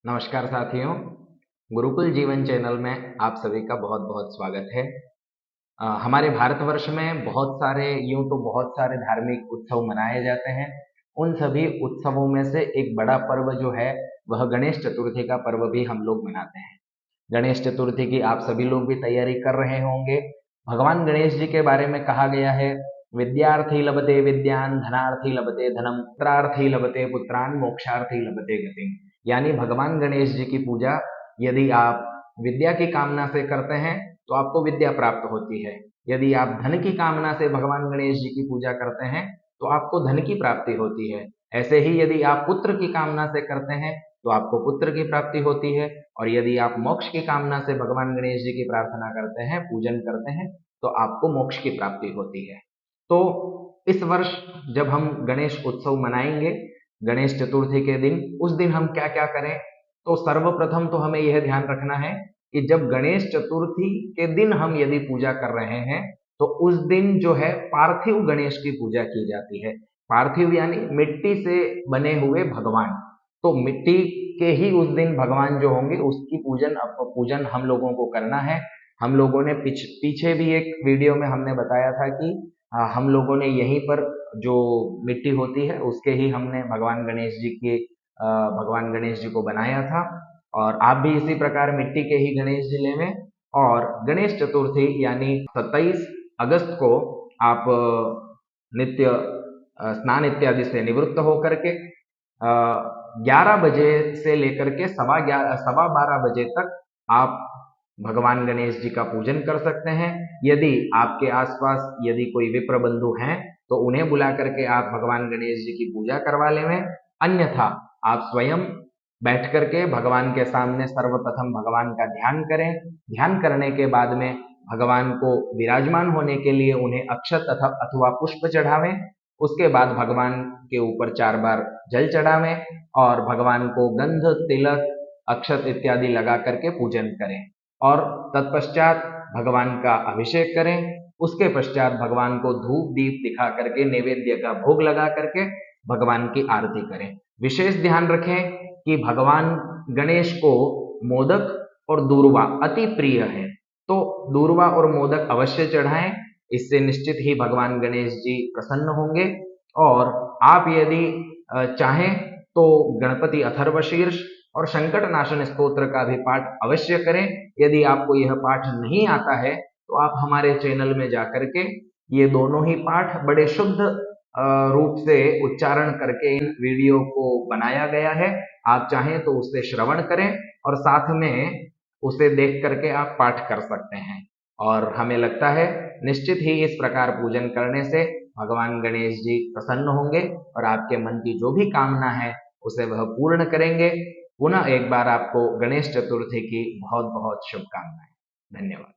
नमस्कार साथियों, गुरुकुल जीवन चैनल में आप सभी का बहुत बहुत स्वागत है। हमारे भारतवर्ष में बहुत सारे यूं तो बहुत सारे धार्मिक उत्सव मनाए जाते हैं। उन सभी उत्सवों में से एक बड़ा पर्व जो है वह गणेश चतुर्थी का पर्व भी हम लोग मनाते हैं। गणेश चतुर्थी की आप सभी लोग भी तैयारी कर रहे होंगे। भगवान गणेश जी के बारे में कहा गया है, विद्यार्थी लभते विद्यान, धनार्थी लभते धनम, पुत्रार्थी लभते पुत्रान, मोक्षार्थी लभते गतिम। यानी भगवान गणेश जी की पूजा यदि आप विद्या की कामना से करते हैं तो आपको विद्या प्राप्त होती है। यदि आप धन की कामना से भगवान गणेश जी की पूजा करते हैं तो आपको धन की प्राप्ति होती है। ऐसे ही यदि आप पुत्र की कामना से करते हैं तो आपको पुत्र की प्राप्ति होती है। और यदि आप मोक्ष की कामना से भगवान गणेश जी की प्रार्थना करते हैं, पूजन करते हैं, तो आपको मोक्ष की प्राप्ति होती है। तो इस वर्ष जब हम गणेश उत्सव मनाएंगे, गणेश चतुर्थी के दिन, उस दिन हम क्या क्या करें? तो सर्वप्रथम तो हमें यह ध्यान रखना है कि जब गणेश चतुर्थी के दिन हम यदि पूजा कर रहे हैं तो उस दिन जो है पार्थिव गणेश की पूजा की जाती है। पार्थिव यानी मिट्टी से बने हुए भगवान। तो मिट्टी के ही उस दिन भगवान जो होंगे उसकी पूजन हम लोगों को करना है। हम लोगों ने पीछे भी एक वीडियो में हमने बताया था कि हम लोगों ने यहीं पर जो मिट्टी होती है उसके ही हमने भगवान गणेश जी को बनाया था। और आप भी इसी प्रकार मिट्टी के ही गणेश जी लेवें। और गणेश चतुर्थी यानी 27 अगस्त को आप नित्य स्नान इत्यादि से निवृत्त होकर के 11 बजे से लेकर के सवा 12 बजे तक आप भगवान गणेश जी का पूजन कर सकते हैं। यदि आपके आसपास यदि कोई विप्र बंधु हैं तो उन्हें बुला करके आप भगवान गणेश जी की पूजा करवा लें। अन्यथा आप स्वयं बैठ करके भगवान के सामने सर्वप्रथम भगवान का ध्यान करें। ध्यान करने के बाद में भगवान को विराजमान होने के लिए उन्हें अक्षत अथवा पुष्प चढ़ावें। उसके बाद भगवान के ऊपर 4 बार जल चढ़ावें और भगवान को गंध, तिलक, अक्षत इत्यादि लगा करके पूजन करें। और तत्पश्चात भगवान का अभिषेक करें। उसके पश्चात भगवान को धूप दीप दिखा करके नैवेद्य का भोग लगा करके भगवान की आरती करें। विशेष ध्यान रखें कि भगवान गणेश को मोदक और दूर्वा अति प्रिय है, तो दूर्वा और मोदक अवश्य चढ़ाएं। इससे निश्चित ही भगवान गणेश जी प्रसन्न होंगे। और आप यदि चाहें तो गणपति अथर्वशीर्ष और संकट नाशन स्तोत्र का भी पाठ अवश्य करें। यदि आपको यह पाठ नहीं आता है तो आप हमारे चैनल में जाकर के ये दोनों ही पाठ बड़े शुद्ध रूप से उच्चारण करके इन वीडियो को बनाया गया है। आप चाहें तो उससे श्रवण करें और साथ में उसे देख करके आप पाठ कर सकते हैं। और हमें लगता है निश्चित ही इस प्रकार पूजन करने से भगवान गणेश जी प्रसन्न होंगे और आपके मन की जो भी कामना है उसे वह पूर्ण करेंगे। पुनः एक बार आपको गणेश चतुर्थी की बहुत बहुत शुभकामनाएं। धन्यवाद।